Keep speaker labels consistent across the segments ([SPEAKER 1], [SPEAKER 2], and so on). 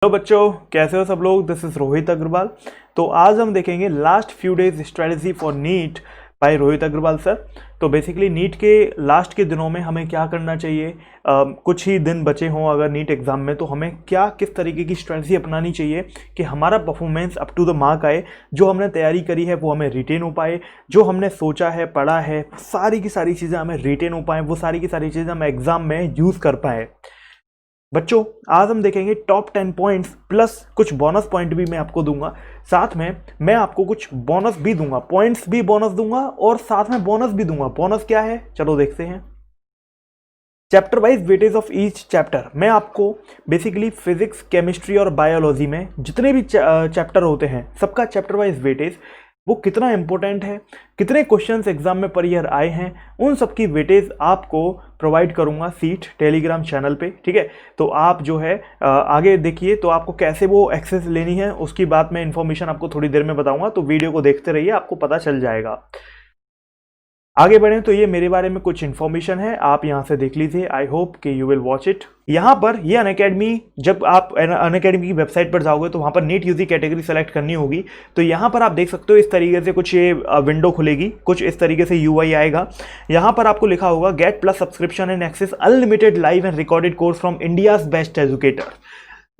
[SPEAKER 1] Hello बच्चों, कैसे हो सब लोग। This is Rohit Agrawal. तो आज हम देखेंगे last few days strategy for NEET by Rohit Agrawal sir. तो बेसिकली नीट के लास्ट के दिनों में हमें क्या करना चाहिए, कुछ ही दिन बचे हों अगर नीट एग्ज़ाम में, तो हमें क्या किस तरीके की स्ट्रेटजी अपनानी चाहिए कि हमारा performance up to the mark आए, जो हमने तैयारी करी है वो हमें रिटेन हो पाए, जो हमने सोचा है पढ़ा है सारी की सारी चीज़ें हमें रिटेन हो पाएँ, वो सारी की सारी चीज़ें हम एग्ज़ाम में यूज़ कर पाएँ। बच्चों आज हम देखेंगे टॉप 10 पॉइंट्स प्लस कुछ बोनस पॉइंट भी मैं आपको दूंगा। साथ में मैं आपको कुछ बोनस भी दूंगा, पॉइंट्स भी बोनस दूंगा और साथ में बोनस भी दूंगा। बोनस क्या है चलो देखते हैं। Chapter wise weightage of each chapter. मैं आपको बेसिकली फिजिक्स, केमिस्ट्री और बायोलॉजी में जितने भी चैप्टर होते हैं सबका चैप्टर वाइज वेटेज, वो कितना इंपॉर्टेंट है, कितने क्वेश्चंस एग्जाम में पर ईयर आए हैं, उन सब की वेटेज आपको प्रोवाइड करूंगा सीट टेलीग्राम चैनल पे। ठीक है, तो आप जो है आगे देखिए, तो आपको कैसे वो एक्सेस लेनी है उसकी बात मैं इन्फॉर्मेशन आपको थोड़ी देर में बताऊंगा, तो वीडियो को देखते रहिए, आपको पता चल जाएगा। आगे बढ़ें तो ये मेरे बारे में कुछ इन्फॉर्मेशन है, आप यहाँ से देख लीजिए। आई होप कि यू विल वॉच इट। यहाँ पर ये अनअकैडमी, जब आप अनअकैडमी की वेबसाइट पर जाओगे तो वहाँ पर नीट यूजी कैटेगरी सेलेक्ट करनी होगी। तो यहाँ पर आप देख सकते हो इस तरीके से कुछ ये विंडो खुलेगी, कुछ इस तरीके से यूआई आएगा। यहाँ पर आपको लिखा होगा get plus subscription and access unlimited live and recorded course from India's best educator.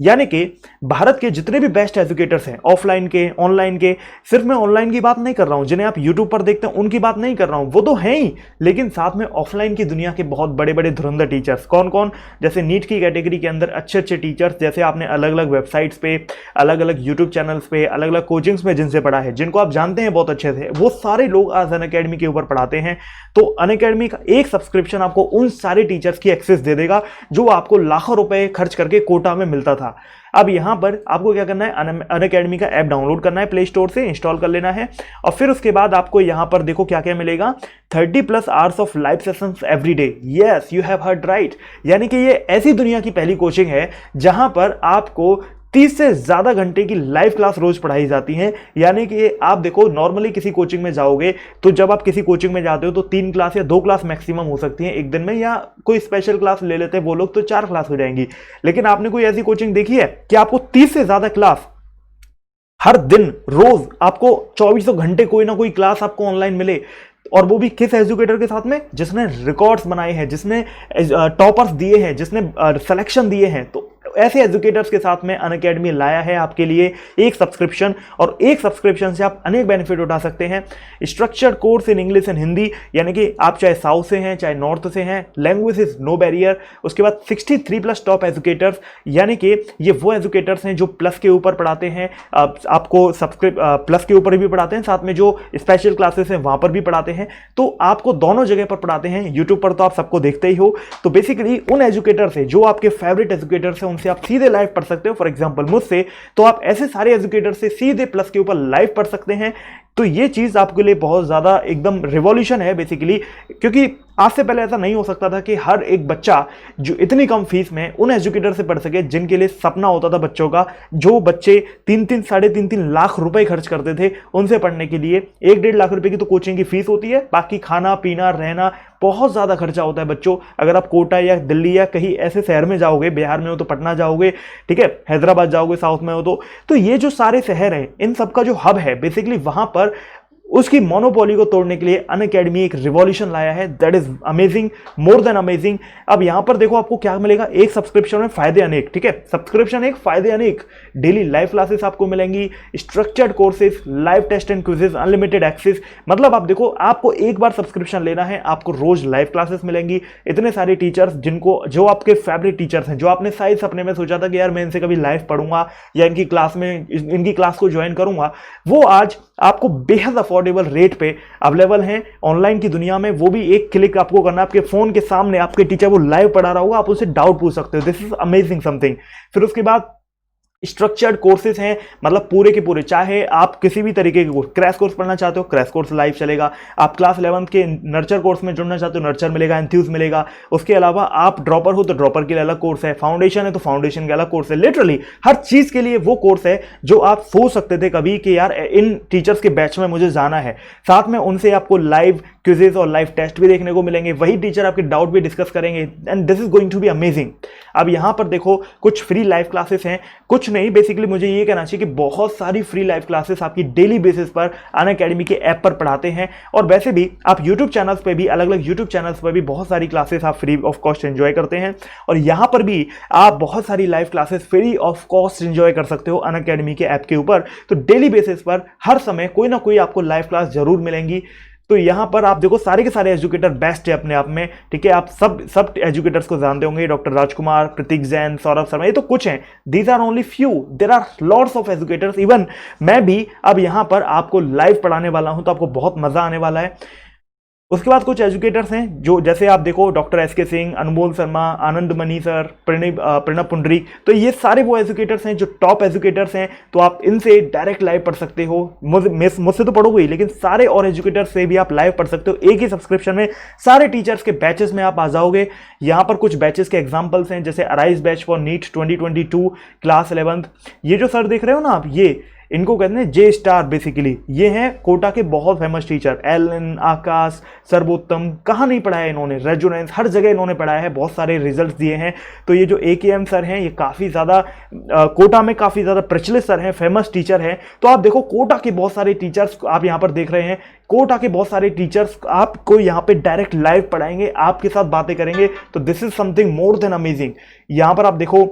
[SPEAKER 1] यानी कि भारत के जितने भी बेस्ट एजुकेटर्स हैं, ऑफलाइन के, ऑनलाइन के, सिर्फ मैं ऑनलाइन की बात नहीं कर रहा हूं, जिन्हें आप यूट्यूब पर देखते हैं उनकी बात नहीं कर रहा हूं, वो तो हैं ही, लेकिन साथ में ऑफलाइन की दुनिया के बहुत बड़े बड़े धुरंधर टीचर्स। कौन कौन? जैसे नीट की कैटेगरी के अंदर अच्छे अच्छे टीचर्स, जैसे आपने अलग अलग वेबसाइट्स पे, अलग अलग यूट्यूब चैनल्स पे, अलग अलग कोचिंग्स में जिनसे पढ़ा है, जिनको आप जानते हैं बहुत अच्छे से, वो सारे लोग आज अनअकैडमी के ऊपर पढ़ाते हैं। तो अनअकैडमी का एक सब्सक्रिप्शन आपको उन सारे टीचर्स की एक्सेस दे देगा जो आपको लाखों रुपए खर्च करके कोटा में मिलता था। अब यहां पर आपको क्या करना है, अनअकैडमी का ऐप डाउनलोड करना है, प्ले स्टोर से इंस्टॉल कर लेना है, और फिर उसके बाद आपको यहां पर देखो क्या क्या मिलेगा। 30+ hours of live sessions every day. Yes, you have heard right. यानी कि ये ऐसी दुनिया की पहली कोचिंग है जहां पर आपको 30 से ज्यादा घंटे की लाइव क्लास रोज पढ़ाई जाती है। यानी कि आप देखो, नॉर्मली किसी कोचिंग में जाओगे तो जब आप किसी कोचिंग में जाते हो तो 3 क्लास या 2 क्लास मैक्सिमम हो सकती है एक दिन में, या कोई स्पेशल क्लास ले लेते हैं वो लोग तो 4 क्लास हो जाएंगी। लेकिन आपने कोई ऐसी कोचिंग देखी है कि आपको 30 से ज्यादा क्लास हर दिन रोज आपको 24 घंटे कोई ना कोई क्लास आपको ऑनलाइन मिले, और वो भी किस एजुकेटर के साथ में, जिसने रिकॉर्ड्स बनाए हैं, जिसने टॉपर्स दिए हैं, जिसने सिलेक्शन दिए हैं। तो ऐसे एजुकेटर्स के साथ में अनअकैडमी लाया है आपके लिए एक सब्सक्रिप्शन, और एक सब्सक्रिप्शन से आप अनेक बेनिफिट उठा सकते हैं। Structured course in English and Hindi, यानी कि आप चाहे साउथ से हैं चाहे नॉर्थ से हैं, लैंग्वेज इज नो बैरियर। उसके बाद 63+ टॉप एजुकेटर्स, यानी कि ये वो एजुकेटर्स हैं जो प्लस के ऊपर पढ़ाते हैं, आपको प्लस के ऊपर भी पढ़ाते हैं, साथ में जो स्पेशल क्लासेस हैं वहां पर भी पढ़ाते हैं। तो आपको दोनों जगह पर पढ़ाते हैं। यूट्यूब पर तो आप सबको देखते ही हो। तो बेसिकली उन एजुकेटर से जो आपके फेवरेट एजुकेटर्स हैं उनसे आप सीधे लाइव पढ़ सकते हो। फॉर एग्जांपल मुझसे, तो आप ऐसे सारे एजुकेटर से सीधे प्लस के ऊपर लाइव पढ़ सकते हैं। तो ये चीज आपके लिए बहुत ज्यादा एकदम रिवॉल्यूशन है बेसिकली, क्योंकि आज से पहले ऐसा नहीं हो सकता था कि हर एक बच्चा जो इतनी कम फीस में उन एजुकेटर से पढ़ सके जिनके लिए सपना होता था बच्चों का, जो बच्चे 3-3 साढ़े 3-3 लाख रुपए खर्च करते थे उनसे पढ़ने के लिए। 1-1.5 लाख रुपए की तो कोचिंग की फीस होती है, बाकी खाना पीना रहना बहुत ज्यादा खर्चा होता है बच्चों। अगर आप कोटा या दिल्ली या कहीं ऐसे शहर में जाओगे, बिहार में हो तो पटना जाओगे, ठीक है, हैदराबाद जाओगे साउथ में हो तो ये जो सारे शहर हैं इन सबका जो हब है बेसिकली, वहां पर उसकी मोनोपोली को तोड़ने के लिए अनअकैडमी एक रिवॉल्यूशन लाया है। That is amazing, more than amazing. अब यहां पर देखो आपको क्या मिलेगा, एक सब्सक्रिप्शन में फायदे अनेक। ठीक है, सब्सक्रिप्शन एक, फायदे अनेक। डेली लाइव क्लासेस आपको मिलेंगी, structured courses, live test and quizzes, unlimited access. मतलब आप देखो, आपको एक बार सब्सक्रिप्शन लेना है, आपको रोज लाइव क्लासेस मिलेंगी, इतने सारे टीचर्स जिनको, जो आपके फेवरेट टीचर्स हैं, जो आपने शायद सपने में सोचा था कि यार मैं इनसे कभी लाइव पढ़ूंगा या इनकी क्लास में इनकी क्लास को ज्वाइन करूंगा, वो आज आपको बेहद अफोर्डेबल रेट पे अवेलेबल हैं ऑनलाइन की दुनिया में। वो भी एक क्लिक आपको करना है, आपके फोन के सामने आपके टीचर वो लाइव पढ़ा रहा होगा, आप उनसे डाउट पूछ सकते हो। This is amazing something. फिर उसके बाद स्ट्रक्चर्ड कोर्सेज हैं, मतलब पूरे के पूरे, चाहे आप किसी भी तरीके के कोर्स, क्रैश कोर्स पढ़ना चाहते हो क्रैश कोर्स लाइव चलेगा, आप क्लास 11th के नर्चर कोर्स में जुड़ना चाहते हो नर्चर मिलेगा, एंथ्यूज मिलेगा। उसके अलावा आप ड्रॉपर हो तो ड्रॉपर के लिए अलग कोर्स है, फाउंडेशन है तो फाउंडेशन के अलग कोर्स है। लिटरली हर चीज के लिए वो कोर्स है जो आप सोच सकते थे कभी कि यार इन टीचर्स के बैच में मुझे जाना है। साथ में उनसे आपको लाइव क्विजेज और लाइव टेस्ट भी देखने को मिलेंगे, वही टीचर आपके डाउट भी डिस्कस करेंगे and this is going to be amazing. अब यहाँ पर देखो कुछ फ्री लाइव क्लासेस हैं, कुछ नहीं, बेसिकली मुझे ये कहना चाहिए कि बहुत सारी फ्री लाइव क्लासेस आपकी डेली बेसिस पर अनअकैडमी के ऐप पर पढ़ाते हैं। और वैसे भी आप यूट्यूब चैनल्स पे भी, अलग अलग यूट्यूब चैनल्स पर भी बहुत सारी क्लासेस आप फ्री ऑफ कॉस्ट एंजॉय करते हैं, और यहाँ पर भी आप बहुत सारी live classes free of cost enjoy कर सकते हो अनअकैडमी के ऐप के ऊपर। तो डेली बेसिस पर हर समय कोई ना कोई आपको लाइव क्लास जरूर मिलेंगी। तो यहां पर आप देखो सारे के सारे एजुकेटर बेस्ट है अपने आप में, ठीक है। आप सब एजुकेटर्स को जानते होंगे, डॉक्टर राजकुमार, प्रतीक जैन, सौरभ शर्मा, ये तो कुछ हैं, these are only few, there are lots of educators. Even मैं भी अब यहां पर आपको लाइव पढ़ाने वाला हूं, तो आपको बहुत मजा आने वाला है। उसके बाद कुछ एजुकेटर्स हैं जो, जैसे आप देखो डॉक्टर एसके सिंह, अनमोल शर्मा, आनंद मनी सर, प्रणब पुंडरी, तो ये सारे वो एजुकेटर्स हैं जो टॉप एजुकेटर्स हैं। तो आप इनसे डायरेक्ट लाइव पढ़ सकते हो, मुझसे तो पढ़ोगे ही, लेकिन सारे और एजुकेटर्स से भी आप लाइव पढ़ सकते हो। एक ही सब्सक्रिप्शन में सारे टीचर्स के बैचेस में आप आ जाओगे। यहाँ पर कुछ बैचेस के एग्जाम्पल्स हैं, जैसे arise batch for NEET 2022 class 11th। ये जो सर देख रहे हो ना आप, ये इनको कहते हैं जे स्टार। बेसिकली ये हैं कोटा के बहुत फेमस टीचर, एलन, आकाश, सर्वोत्तम, कहाँ नहीं पढ़ाया इन्होंने, रेजोनेंस, हर जगह इन्होंने पढ़ाया है, बहुत सारे रिजल्ट्स दिए हैं। तो ये जो AKM सर हैं, ये काफ़ी ज़्यादा कोटा में काफ़ी ज़्यादा प्रचलित सर हैं, फेमस टीचर हैं। तो आप देखो कोटा के बहुत सारे टीचर्स आप यहाँ पर देख रहे हैं, कोटा के बहुत सारे टीचर्स आपको यहाँ पे डायरेक्ट लाइव पढ़ाएंगे, आपके साथ बातें करेंगे। तो this is something more than amazing. यहाँ पर आप देखो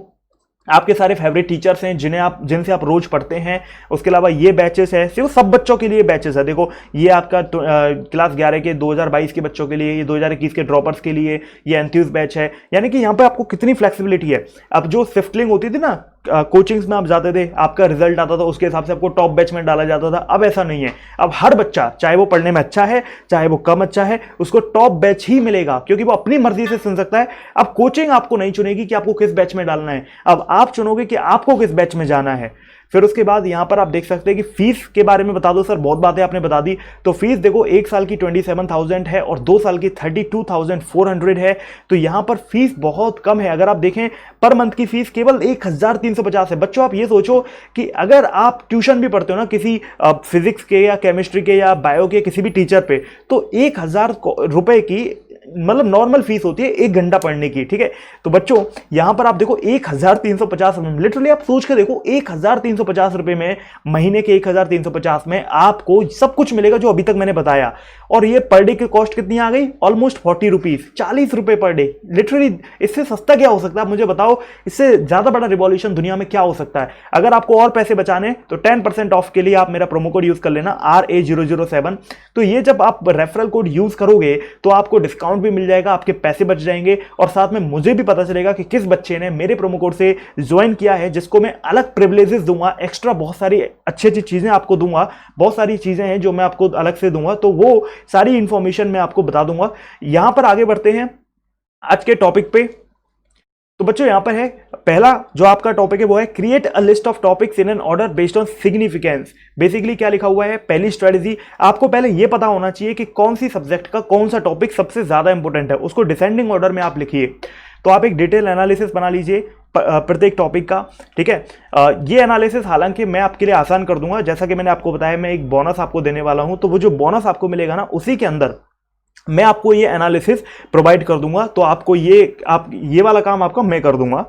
[SPEAKER 1] आपके सारे फेवरेट टीचर्स हैं जिनसे आप रोज पढ़ते हैं। उसके अलावा ये बैचेस है, सिर्फ सब बच्चों के लिए बैचेस है। देखो ये आपका क्लास 11 के 2022 के बच्चों के लिए, ये 2021 के ड्रॉपर्स के लिए ये एंथ्यूज बैच है। यानी कि यहाँ पे आपको कितनी फ्लेक्सिबिलिटी है। अब जो शिफ्टलिंग होती थी ना, कोचिंग्स में आप जाते थे, आपका रिजल्ट आता था, उसके हिसाब से आपको टॉप बैच में डाला जाता था। अब ऐसा नहीं है, अब हर बच्चा, चाहे वो पढ़ने में अच्छा है चाहे वो कम अच्छा है, उसको टॉप बैच ही मिलेगा, क्योंकि वो अपनी मर्जी से चुन सकता है। अब कोचिंग आपको नहीं चुनेगी कि आपको किस बैच में डालना है, अब आप चुनोगे कि आपको किस बैच में जाना है। फिर उसके बाद यहां पर आप देख सकते हैं कि फीस के बारे में बता दो सर, बहुत बातें आपने बता दी। तो फीस देखो, 1 साल की 27,000 है और 2 साल की 32,400 है। तो यहां पर फीस बहुत कम है। अगर आप देखें पर मंथ की फीस केवल 1,350 है। बच्चों आप ये सोचो कि अगर आप ट्यूशन भी पढ़ते हो ना किसी फिजिक्स के या केमिस्ट्री के या बायो के किसी भी टीचर पे, तो 1,000 रुपए की मतलब नॉर्मल फीस होती है 1 घंटा पढ़ने की, ठीक है। तो बच्चों यहां पर आप देखो 1,350 रुपए, लिटरली आप सोच के देखो 1,350 रुपए में, महीने के 1,350 में आपको सब कुछ मिलेगा जो अभी तक मैंने बताया। और ये पर डे की कॉस्ट कितनी आ गई, ऑलमोस्ट 40 रुपीज, 40 रुपए पर डे। लिटरली इससे सस्ता क्या हो सकता है, आप मुझे बताओ, इससे ज्यादा बड़ा रिवॉल्यूशन दुनिया में क्या हो सकता है। अगर आपको और पैसे बचाने तो 10% ऑफ के लिए आप मेरा प्रोमो कोड यूज कर लेना, RA007। तो ये जब आप रेफरल कोड यूज करोगे तो आपको डिस्काउंट भी मिल जाएगा, आपके पैसे बच जाएंगे, और साथ में मुझे भी पता चलेगा कि किस बच्चे ने मेरे प्रोमो कोड से ज्वाइन किया है, जिसको मैं अलग प्रिविलेजेस दूंगा, एक्स्ट्रा बहुत सारी अच्छी अच्छी चीजें आपको दूंगा, बहुत सारी चीजें हैं जो मैं आपको अलग से दूंगा। तो वो सारी इंफॉर्मेशन मैं आपको बता दूंगा। यहां पर आगे बढ़ते हैं आज के टॉपिक पे। तो बच्चों यहां पर है पहला जो आपका टॉपिक है वो है create a list of topics in an order based on significance. Basically क्या लिखा हुआ है, पहली स्ट्रेटजी, आपको पहले यह पता होना चाहिए कि कौन सी सब्जेक्ट का कौन सा टॉपिक सबसे ज्यादा इंपॉर्टेंट है, उसको डिसेंडिंग ऑर्डर में आप लिखिए। तो आप एक डिटेल एनालिसिस बना लीजिए प्रत्येक टॉपिक का, ठीक है। ये एनालिसिस हालांकि मैं आपके लिए आसान कर दूंगा, जैसा कि मैंने आपको बताया मैं एक बोनस आपको देने वाला हूं, तो वो जो बोनस आपको मिलेगा ना, उसी के अंदर मैं आपको ये एनालिसिस प्रोवाइड कर दूंगा। तो आपको ये वाला काम आपको मैं कर दूंगा।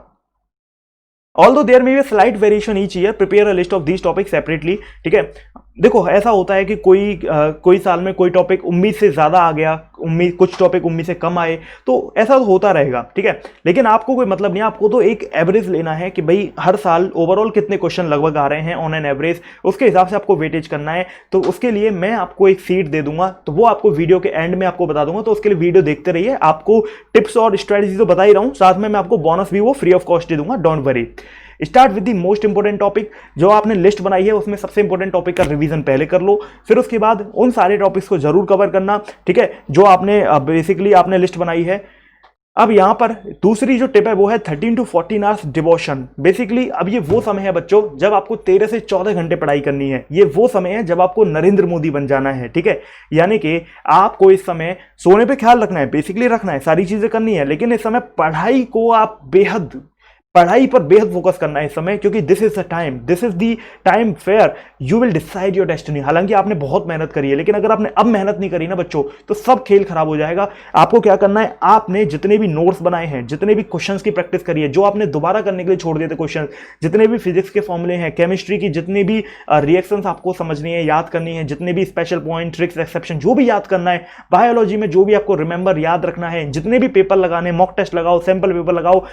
[SPEAKER 1] Although there may be a slight variation each year, prepare a list of these topics separately, ठीक है। देखो ऐसा होता है कि कोई साल में कोई टॉपिक उम्मीद से ज्यादा आ गया, कुछ टॉपिक उम्मीद से कम आए, तो ऐसा तो होता रहेगा, ठीक है। लेकिन आपको कोई मतलब नहीं, आपको तो एक एवरेज लेना है कि भाई हर साल ओवरऑल कितने क्वेश्चन लगभग आ रहे हैं ऑन एन एवरेज, उसके हिसाब से आपको वेटेज करना है। तो उसके लिए मैं आपको एक सीट दे दूंगा, तो वो आपको वीडियो के एंड में आपको बता दूंगा। तो उसके लिए वीडियो देखते रहिए, आपको टिप्स और स्ट्रेटजी तो बता ही रहा हूं, साथ में मैं आपको बोनस भी वो फ्री ऑफ कॉस्ट दे दूंगा, don't worry. Start with the most important topic, जो आपने लिस्ट बनाई है उसमें सबसे इंपोर्टेंट टॉपिक का रिवीजन पहले कर लो, फिर उसके बाद उन सारे टॉपिक्स को जरूर कवर करना, ठीक है, जो आपने बेसिकली आपने लिस्ट बनाई है। अब यहां पर दूसरी जो टिप है वो है 13 to 14 आवर्स डिवोशन। बेसिकली अब ये वो समय है बच्चों जब आपको 13 से 14 घंटे पढ़ाई करनी है। ये वो समय है जब आपको नरेंद्र मोदी बन जाना है, ठीक है। यानी कि आपको इस समय सोने पे ख्याल रखना है, बेसिकली रखना है, सारी चीजें करनी है, लेकिन इस समय पढ़ाई को आप बेहद पढ़ाई पर बेहद फोकस करना है इस समय, क्योंकि this is the time, this is the time fair you will decide your destiny. हालांकि आपने बहुत मेहनत करी है, लेकिन अगर आपने अब मेहनत नहीं करी ना बच्चों, तो सब खेल खराब हो जाएगा। आपको क्या करना है, आपने जितने भी नोट्स बनाए हैं, जितने भी क्वेश्चंस की प्रैक्टिस करी है, जो आपने दोबारा करने के लिए छोड़ दिए थे क्वेश्चन, जितने भी फिजिक्स के फॉर्मुले हैं, केमिस्ट्री की जितनी भी रिएक्शंस आपको समझनी है, याद करनी है, जितने भी स्पेशल पॉइंट, ट्रिक्स, एक्सेप्शन जो भी याद करना है, बायोलॉजी में जो भी आपको रिमेंबर याद रखना है, जितने भी पेपर लगाने, मॉक टेस्ट लगाओ, सैंपल पेपर लगाओ,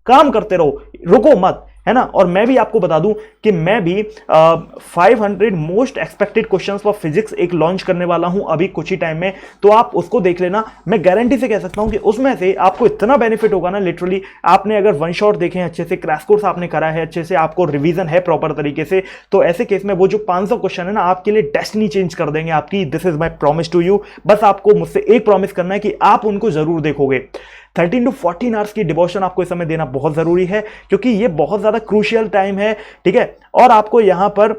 [SPEAKER 1] काम करते रहो, रुको मत, है ना। और मैं भी आपको बता दूं कि मैं भी 500 most expected questions for physics एक लॉन्च करने वाला हूं अभी कुछ ही टाइम में, तो आप उसको देख लेना। मैं गारंटी से कह सकता हूं कि उसमें से आपको इतना बेनिफिट होगा ना, लिटरली आपने अगर वन शॉट देखे हैं अच्छे से, क्रैश कोर्स आपने करा है अच्छे से, आपको रिवीजन है प्रॉपर तरीके से, तो ऐसे केस में वो जो 500 क्वेश्चन है ना, आपके लिए डेस्टिनी चेंज कर देंगे आपकी। This is my promise to you. बस आपको मुझसे एक प्रॉमिस करना है कि आप उनको जरूर देखोगे। 13 to 14 आवर्स की डिवोशन आपको इस समय देना बहुत जरूरी है, क्योंकि ये बहुत ज्यादा क्रूशियल टाइम है, ठीक है। और आपको यहां पर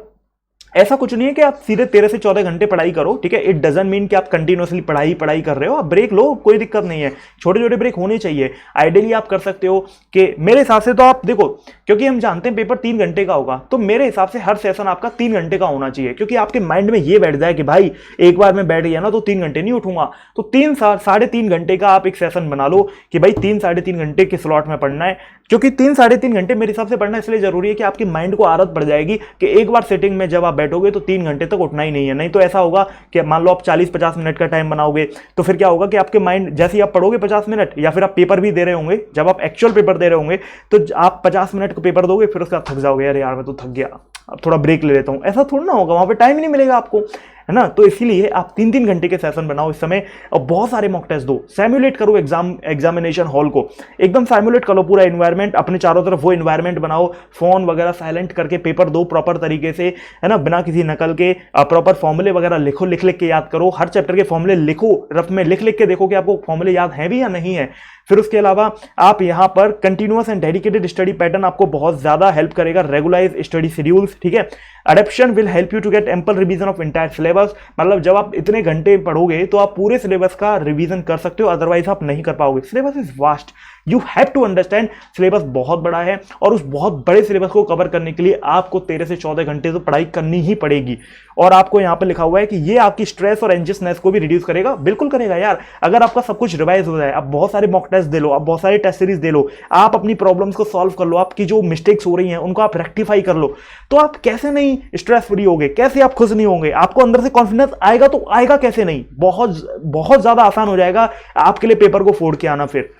[SPEAKER 1] ऐसा कुछ नहीं है कि आप सीधे 13 से 14 घंटे पढ़ाई करो, ठीक है। इट डजंट मीन कि आप कंटिन्यूअसली पढ़ाई कर रहे हो, आप ब्रेक लो, कोई दिक्कत नहीं है, छोटे छोटे ब्रेक होने चाहिए। आइडियली आप कर सकते हो कि मेरे हिसाब से तो आप देखो, क्योंकि हम जानते हैं पेपर 3 घंटे का होगा, तो मेरे हिसाब से हर सेशन आपका 3 घंटे का होना चाहिए, क्योंकि आपके माइंड में ये बैठ जाए कि भाई एक बार मैं बैठ गया ना तो 3 घंटे नहीं उठूंगा, तो 3-3.5 घंटे का आप एक सेशन बना लो कि भाई 3-3.5 घंटे के स्लॉट में पढ़ना है। क्योंकि 3-3.5 घंटे मेरे हिसाब से पढ़ना इसलिए जरूरी है कि आपके माइंड को आदत पड़ जाएगी कि एक बार सेटिंग में जब आप बैठोगे तो 3 घंटे तक उठना ही नहीं है। नहीं तो ऐसा होगा कि मान लो आप 40-50 मिनट का टाइम बनाओगे, तो फिर क्या होगा कि आपके माइंड जैसे ही आप पढ़ोगे 50 मिनट, या फिर आप पेपर भी दे रहे होंगे, जब आप एक्चुअल पेपर दे रहे होंगे तो आप 50 मिनट का पेपर दोगे, फिर उसका थक जाओगे, अरे यार मैं तो थक गया, अब थोड़ा ब्रेक ले लेता हूं। ऐसा थोड़ा ना होगा, वहां पे टाइम ही नहीं मिलेगा आपको, है ना। तो इसीलिए आप 3-3 घंटे के सेशन बनाओ इस समय, और बहुत सारे मॉक टेस्ट दो, सैम्युलेट करो एग्जामिनेशन हॉल को, एकदम सैम्युलेट करो पूरा एनवायरनमेंट, अपने चारों तरफ वो एनवायरनमेंट बनाओ, फोन वगैरह साइलेंट करके पेपर दो प्रॉपर तरीके से, है ना, बिना किसी नकल के। प्रॉपर फॉर्मूले वगैरह लिखो, लिख लिख के याद करो, हर चैप्टर के फॉर्मूले लिखो, रफ में लिख लिख के देखो कि आपको फॉर्मूले याद हैं भी या नहीं है। फिर उसके अलावा आप यहां पर continuous and dedicated study pattern आपको बहुत ज्यादा हेल्प करेगा, रेगुलराइज स्टडी शेड्यूल्स, ठीक है। Adoption will help you to get ample revision of entire syllabus, मतलब जब आप इतने घंटे पढ़ोगे तो आप पूरे सिलेबस का रिवीजन कर सकते हो, अदरवाइज आप नहीं कर पाओगे। Syllabus is vast, you have to understand, syllabus बहुत बड़ा है, और उस बहुत बड़े सिलेबस को कवर करने के लिए आपको 13 से 14 घंटे तो पढ़ाई करनी ही पड़ेगी। और आपको यहां पर लिखा हुआ है कि ये आपकी स्ट्रेस और एंजियसनेस को भी रिड्यूस करेगा, बिल्कुल करेगा यार। अगर आपका सब कुछ रिवाइज हो जाए, आप बहुत सारे मॉक टेस्ट दे लो, आप बहुत सारे टेस्ट सीरीज दे लो, आप अपनी प्रॉब्लम्स को सॉल्व कर लो, आपकी जो मिस्टेक्स हो रही हैं उनको आप रेक्टिफाई कर लो, तो आप कैसे नहीं स्ट्रेस फ्री होगे, कैसे आप खुश नहीं होंगे, आपको अंदर से कॉन्फिडेंस आएगा तो आएगा कैसे नहीं, बहुत बहुत ज्यादा आसान हो जाएगा आपके लिए पेपर को फोड़ के आना। फिर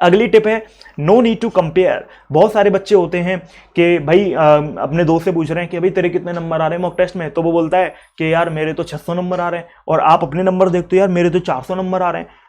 [SPEAKER 1] अगली टिप है नो नीड टू कंपेयर। बहुत सारे बच्चे होते हैं कि भाई अपने दोस्त से पूछ रहे हैं कि भाई तेरे कितने नंबर आ रहे हैं मॉक टेस्ट में, तो वो बोलता है कि यार मेरे तो 600 नंबर आ रहे हैं, और आप अपने नंबर देखते हो यार मेरे तो 400 नंबर आ रहे हैं,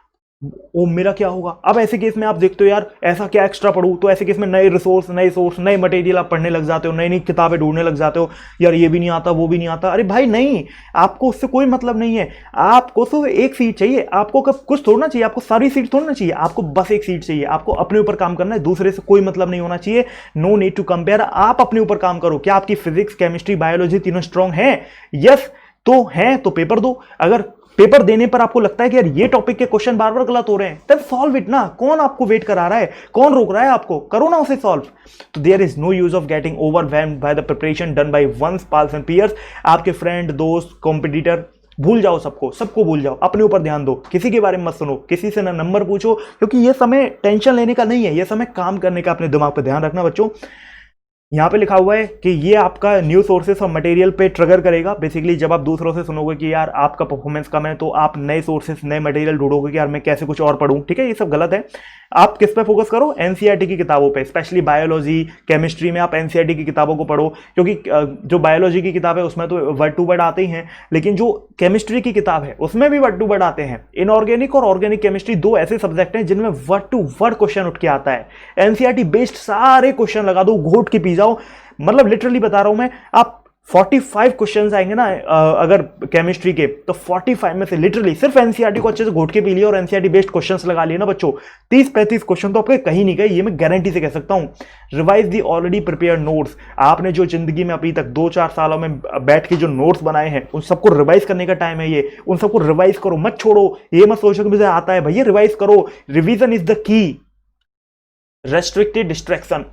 [SPEAKER 1] ओ मेरा क्या होगा। अब ऐसे केस में आप देखते हो यार ऐसा क्या एक्स्ट्रा पढ़ूं, तो ऐसे केस में नए रिसोर्स, नए सोर्स, नए मटेरियल आप पढ़ने लग जाते हो, नई नई किताबें ढूंढने लग जाते हो, यार ये भी नहीं आता वो भी नहीं आता। अरे भाई नहीं, आपको उससे कोई मतलब नहीं है, आपको सिर्फ एक सीट चाहिए, आपको कब कुछ थोड़ना चाहिए, आपको सारी सीट थोड़ना चाहिए, आपको बस एक सीट चाहिए, आपको अपने ऊपर काम करना है, दूसरे से कोई मतलब नहीं होना चाहिए। नो नीड टू कंपेयर, आप अपने ऊपर काम करो। क्या आपकी फिजिक्स, केमिस्ट्री, बायोलॉजी तीनों स्ट्रांग है? यस, तो है तो पेपर दो। अगर पेपर देने पर आपको लगता है कि यार ये टॉपिक के क्वेश्चन बार बार गलत हो रहे हैं, तब सॉल्व इट ना। कौन आपको वेट करा रहा है, कौन रोक रहा है आपको, करो ना उसे सॉल्व। तो there is no use of getting overwhelmed by the preparation done by one's pals and peers. आपके फ्रेंड, दोस्त, कॉम्पिटिटर भूल जाओ, सबको भूल जाओ, अपने ऊपर ध्यान दो, किसी के बारे में मत सुनो, किसी से ना नंबर पूछो, क्योंकि ये समय टेंशन लेने का नहीं है, ये समय काम करने का। अपने दिमाग पर ध्यान रखना बच्चों। यहाँ पे लिखा हुआ है कि ये आपका न्यू सोर्सेस और मटेरियल पे ट्रिगर करेगा। बेसिकली जब आप दूसरों से सुनोगे कि यार आपका परफॉर्मेंस कम है, तो आप नए सोर्सेस, नए मटेरियल ढूंढोगे कि यार मैं कैसे कुछ और पढ़ूं, ठीक है। ये सब गलत है। आप किस पे फोकस करो? एनसीईआरटी की किताबों पे, स्पेशली बायोलॉजी, केमिस्ट्री में आप एनसीईआरटी की किताबों को पढ़ो, क्योंकि जो बायोलॉजी की किताब है उसमें तो वर्ड टू वर्ड आते ही हैं, लेकिन जो केमिस्ट्री की किताब है उसमें भी वर्ड टू वर्ड आते हैं। इनऑर्गेनिक और ऑर्गेनिक केमिस्ट्री दो ऐसे सब्जेक्ट हैं जिनमें वर्ड टू वर्ड क्वेश्चन उठ के आता है। एनसीईआरटी बेस्ड सारे क्वेश्चन लगा दो, घोट के पी जाओ, मतलब लिटरली बता रहा हूं मैं। आप 45 क्वेश्चंस आएंगे ना अगर केमिस्ट्री के, तो 45 में से लिटरली सिर्फ एनसीईआरटी को अच्छे से घोट के पी लिया और एनसीईआरटी बेस्ड क्वेश्चंस लगा लिए ना बच्चों, 30-35 क्वेश्चन तो आपके कहीं नहीं गए, ये मैं गारंटी से कह सकता हूं। रिवाइज दी ऑलरेडी प्रिपेयर नोट्स। आपने जो जिंदगी में अभी तक 2-4 सालों में बैठ के जो नोट्स बनाए हैं, उन सबको रिवाइज करने का टाइम है ये। उन सबको रिवाइज करो, मत छोड़ो। ये मत सोचो कि मुझे आता है, भैया रिवाइज करो। रिवीजन इज द की। Restricted distraction.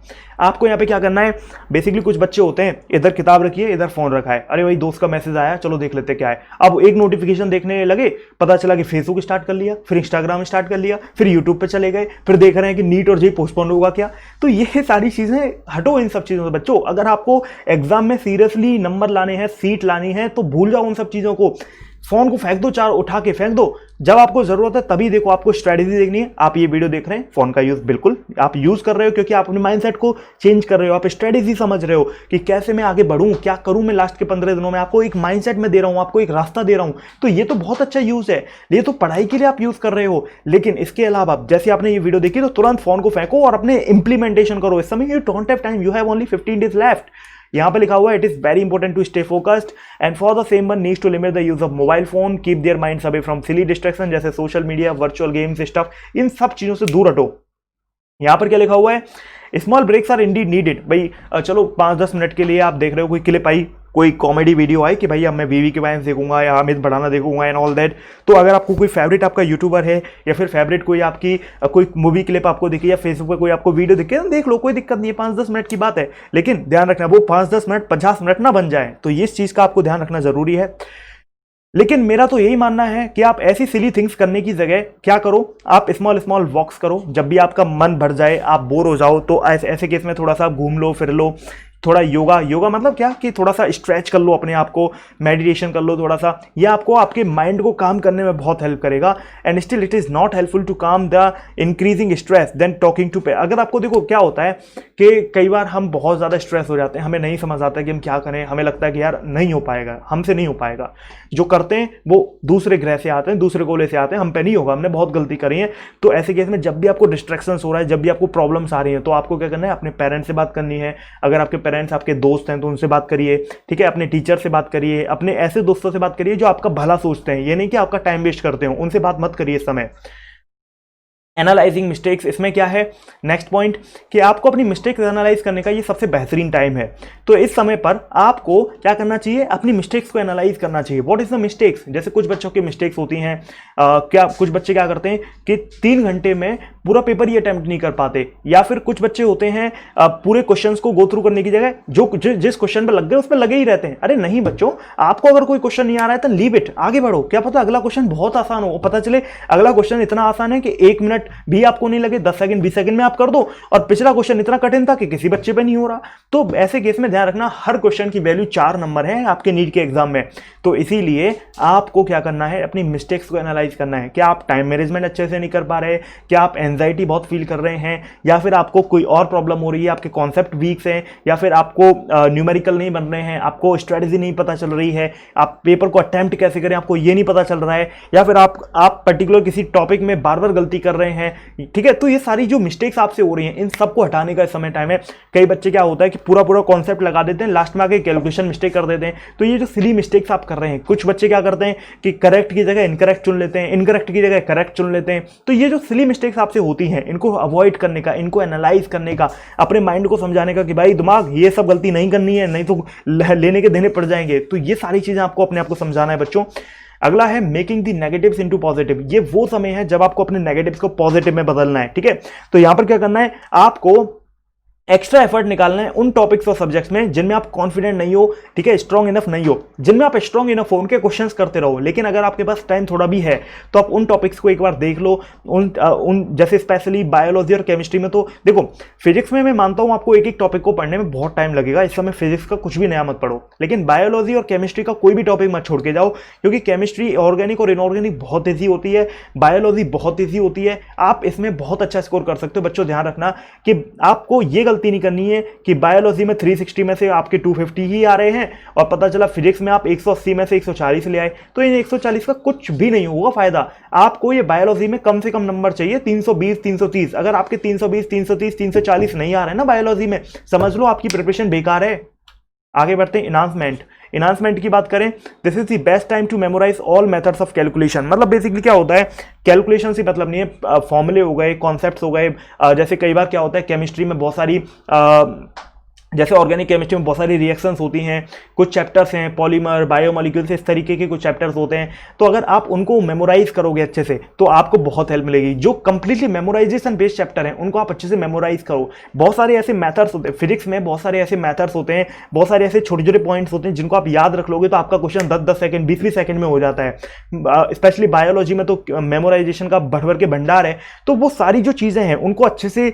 [SPEAKER 1] आपको यहाँ पे क्या करना है, बेसिकली कुछ बच्चे होते हैं इधर किताब रखी है इधर फोन रखा है, अरे भाई दोस्त का मैसेज आया चलो देख लेते क्या है, अब एक नोटिफिकेशन देखने लगे, पता चला कि फेसबुक स्टार्ट कर लिया, फिर इंस्टाग्राम स्टार्ट कर लिया, फिर यूट्यूब पे चले गए, फिर देख रहे हैं कि नीट और जेई पोस्टपोन होगा क्या। तो ये सारी चीजें हटो इन सब चीजों से बच्चों। अगर आपको एग्जाम में सीरियसली नंबर लाने हैं, सीट लानी है, तो भूल जाओ उन सब चीजों को, फोन को फेंक दो, चार उठा के फेंक दो, जब आपको जरूरत है तभी देखो। आपको स्ट्रेटेजी देखनी है, आप ये वीडियो देख रहे हैं, फोन का यूज बिल्कुल आप यूज कर रहे हो क्योंकि आप अपने माइंडसेट को चेंज कर रहे हो, आप स्ट्रेटेजी समझ रहे हो कि कैसे मैं आगे बढ़ूं, क्या करूं मैं लास्ट के 15 दिनों में, आपको एक माइंडसेट में दे रहा हूं, आपको एक रास्ता दे रहा हूं। तो ये तो बहुत अच्छा यूज है, ये तो पढ़ाई के लिए आप यूज कर रहे हो। लेकिन इसके अलावा जैसे आपने ये वीडियो देखी तो तुरंत फोन को फेंको और अपने इंप्लीमेंटेशन करो। इस समय you don't have time, you have only 15 days left. यहां पे लिखा हुआ है it is very important to stay focused and for the same one needs to limit the use of mobile phone, keep their minds away from silly distraction जैसे social media, virtual games stuff, इन सब चीजों से दूर हटो। यहां पर क्या लिखा हुआ है, small breaks are indeed needed. भाई चलो 5-10 मिनट के लिए आप देख रहे हो कोई क्लिप आई, कोई कॉमेडी वीडियो आई कि भाई अब मैं वीवी के बारे में देखूंगा या अमित भड़ाना देखूंगा एंड ऑल दैट। तो अगर आपको कोई फेवरेट आपका यूट्यूबर है या फिर फेवरेट कोई आपकी कोई मूवी क्लिप आपको दिखी या फेसबुक पे कोई आपको वीडियो दिखे, तो देख लो, कोई दिक्कत नहीं है, 5-10 मिनट की बात है। लेकिन ध्यान रखना वो 5-10 मिनट 50 मिनट ना बन जाए, तो इस चीज का आपको ध्यान रखना जरूरी है। लेकिन मेरा तो यही मानना है कि आप ऐसी सिली थिंग्स करने की जगह क्या करो, आप स्मॉल स्मॉल वॉक्स करो। जब भी आपका मन भर जाए, आप बोर हो जाओ, तो ऐसे केस में थोड़ा सा घूम लो, फिर लो, थोड़ा योगा मतलब क्या कि थोड़ा सा स्ट्रेच कर लो अपने आप को, मेडिटेशन कर लो थोड़ा सा, यह आपको आपके माइंड को काम करने में बहुत हेल्प करेगा। And still it is not helpful to calm the increasing stress than talking to pay. अगर आपको देखो क्या होता है कि कई बार हम बहुत ज़्यादा स्ट्रेस हो जाते हैं, हमें नहीं समझ आता कि हम क्या करें, हमें लगता है कि यार नहीं हो पाएगा, हमसे नहीं हो पाएगा। जो करते हैं वो दूसरे ग्रह से आते हैं, दूसरे गोले से आते हैं, हम पे नहीं होगा, हमने बहुत गलती करी है। तो ऐसे केस में जब भी आपको डिस्ट्रैक्शंस हो रहा है, जब भी आपको प्रॉब्लम्स आ रही हैं, तो आपको क्या करना है, अपने पेरेंट्स से बात करनी है। अगर आपके पेरेंट्स आपके दोस्त तो उनसे बात करिए, ठीक है, अपने टीचर से बात करिए, अपने ऐसे दोस्तों से बात करिए जो आपका भला सोचते हैं, ये नहीं कि आपका टाइम वेस्ट करते हो, उनसे बात मत करिए इस समय। एनालाइजिंग मिस्टेक्स, इसमें क्या है नेक्स्ट पॉइंट कि आपको अपनी मिस्टेक्स एनालाइज करने का ये सबसे बेहतरीन टाइम है। तो इस समय पर आपको क्या करना चाहिए, अपनी मिस्टेक्स को एनालाइज करना चाहिए। व्हाट इज द मिस्टेक्स, जैसे कुछ बच्चों की मिस्टेक्स होती हैं, क्या कुछ बच्चे क्या करते हैं कि 3 घंटे में पूरा पेपर ही अटेम्प्ट नहीं कर पाते, या फिर कुछ बच्चे होते हैं पूरे क्वेश्चंस को गो थ्रू करने की जगह जिस क्वेश्चन पर लग गए उस पर लगे ही रहते हैं। अरे नहीं बच्चों, आपको अगर कोई क्वेश्चन नहीं आ रहा है तो लीव इट, आगे बढ़ो, क्या पता अगला क्वेश्चन बहुत आसान हो, पता चले अगला क्वेश्चन इतना आसान है कि 1 मिनट भी आपको नहीं लगे, 10 सेकंड 20 सेकंड में आप कर दो, और पिछला क्वेश्चन इतना कठिन था कि किसी बच्चे पे नहीं हो रहा। तो ऐसे केस में ध्यान रखना, हर क्वेश्चन की वैल्यू 4 नंबर है आपके नीट के एग्जाम में। तो इसीलिए आपको क्या करना है, अपनी मिस्टेक्स को एनालाइज करना है। क्या आप टाइम मैनेजमेंट अच्छे से नहीं कर पा रहे, क्या आप एंजाइटी बहुत फील कर रहे हैं, या फिर आपको कोई और प्रॉब्लम हो रही है, आपके कॉन्सेप्ट वीक्स हैं, या फिर आपको न्यूमेरिकल नहीं बन रहे हैं, आपको स्ट्रेटेजी नहीं पता चल रही है, आप पेपर को अटेम्प्ट कैसे करें आपको ये नहीं पता चल रहा है, या फिर आप पर्टिकुलर किसी टॉपिक में बार बार गलती कर रहे हैं, ठीक है। तो ये सारी जो मिस्टेक्स आपसे हो रही हैं, इन सबको हटाने का इस समय टाइम है। कई बच्चे क्या होता है कि पूरा कॉन्सेप्ट लगा देते हैं, लास्ट में आके कैलकुलेशन मिस्टेक कर देते हैं। तो ये जो सिली मिस्टेक्स आप कर रहे हैं, कुछ बच्चे क्या करते हैं कि करेक्ट की जगह इनकरेक्ट चुन लेते हैं, इनकरेक्ट की जगह करेक्ट चुन लेते हैं। तो ये जो सिली मिस्टेक्स आपसे होती हैं, इनको अवॉइड करने का, इनको एनालाइज करने का, अपने माइंड को समझाने का कि भाई दिमाग ये सब गलती नहीं करनी है, नहीं तो लेने के देने पड़ जाएंगे। तो ये सारी चीजें आपको अपने आप को समझाना है बच्चों। अगला है making the negatives into positive. ये वो समय है जब आपको अपने नेगेटिव्स को पॉजिटिव में बदलना है, ठीक है। तो यहां पर क्या करना है, आपको एक्स्ट्रा एफर्ट निकालना है उन टॉपिक्स और सब्जेक्ट्स में जिनमें आप कॉन्फिडेंट नहीं हो, ठीक है, स्ट्रॉन्ग इनफ नहीं हो। जिनमें आप स्ट्रॉन्ग इनफ हो उनके क्वेश्चंस करते रहो, लेकिन अगर आपके पास टाइम थोड़ा भी है तो आप उन टॉपिक्स को एक बार देख लो। उन जैसे स्पेशली बायोलॉजी और केमिस्ट्री में, तो देखो फिजिक्स में मैं मानता हूं आपको एक एक टॉपिक को पढ़ने में बहुत टाइम लगेगा, इस समय फिजिक्स का कुछ भी नया मत पढ़ो, लेकिन बायोलॉजी और केमिस्ट्री का कोई भी टॉपिक मत छोड़ के जाओ, क्योंकि केमिस्ट्री ऑर्गेनिक और इनऑर्गेनिक बहुत ईजी होती है, बायोलॉजी बहुत ईजी होती है, आप इसमें बहुत अच्छा स्कोर कर सकते हो। बच्चों ध्यान रखना कि आपको ये गलती नहीं करनी है कि बायोलॉजी में 360 में से आपके 250 ही आ रहे हैं और पता चला फिजिक्स में आप 180 में से 140 ले आए, तो इन 140 का कुछ भी नहीं होगा फायदा। आपको ये बायोलॉजी में कम से कम नंबर चाहिए 320 330। अगर आपके 320 330 340 नहीं आ रहे हैं ना बायोलॉजी में, समझ लो आपकी प्रिपरेशन बेकार है। आगे बढ़ते हैं इनहांसमेंट की बात करें, this is the best time to memorize all methods of calculation. मतलब बेसिकली क्या होता है, कैलकुलेशन से मतलब नहीं है, फॉर्मूले हो गए, कॉन्सेप्ट्स हो गए। जैसे कई बार क्या होता है केमिस्ट्री में बहुत सारी जैसे ऑर्गेनिक केमिस्ट्री में बहुत सारी रिएक्शंस होती हैं, कुछ चैप्टर्स हैं पॉलीमर बायोमोलिक्यूल्स, इस तरीके के कुछ चैप्टर्स होते हैं। तो अगर आप उनको मेमोराइज करोगे अच्छे से तो आपको बहुत हेल्प मिलेगी। जो कंप्लीटली मेमोराइजेशन बेस्ड चैप्टर हैं उनको आप अच्छे से मेमोराइज करो। बहुत सारे ऐसे मेथड्स होते हैं फिजिक्स में, बहुत सारे ऐसे मेथड्स होते हैं, बहुत सारे ऐसे छोटे छोटे पॉइंट्स होते हैं जिनको आप याद रख लोगे तो आपका क्वेश्चन 10-10 सेकंड 20-20 सेकंड में हो जाता है। स्पेशली बायोलॉजी में तो मेमोराइजेशन का भर के भंडार है। तो वो सारी जो चीज़ें हैं उनको अच्छे से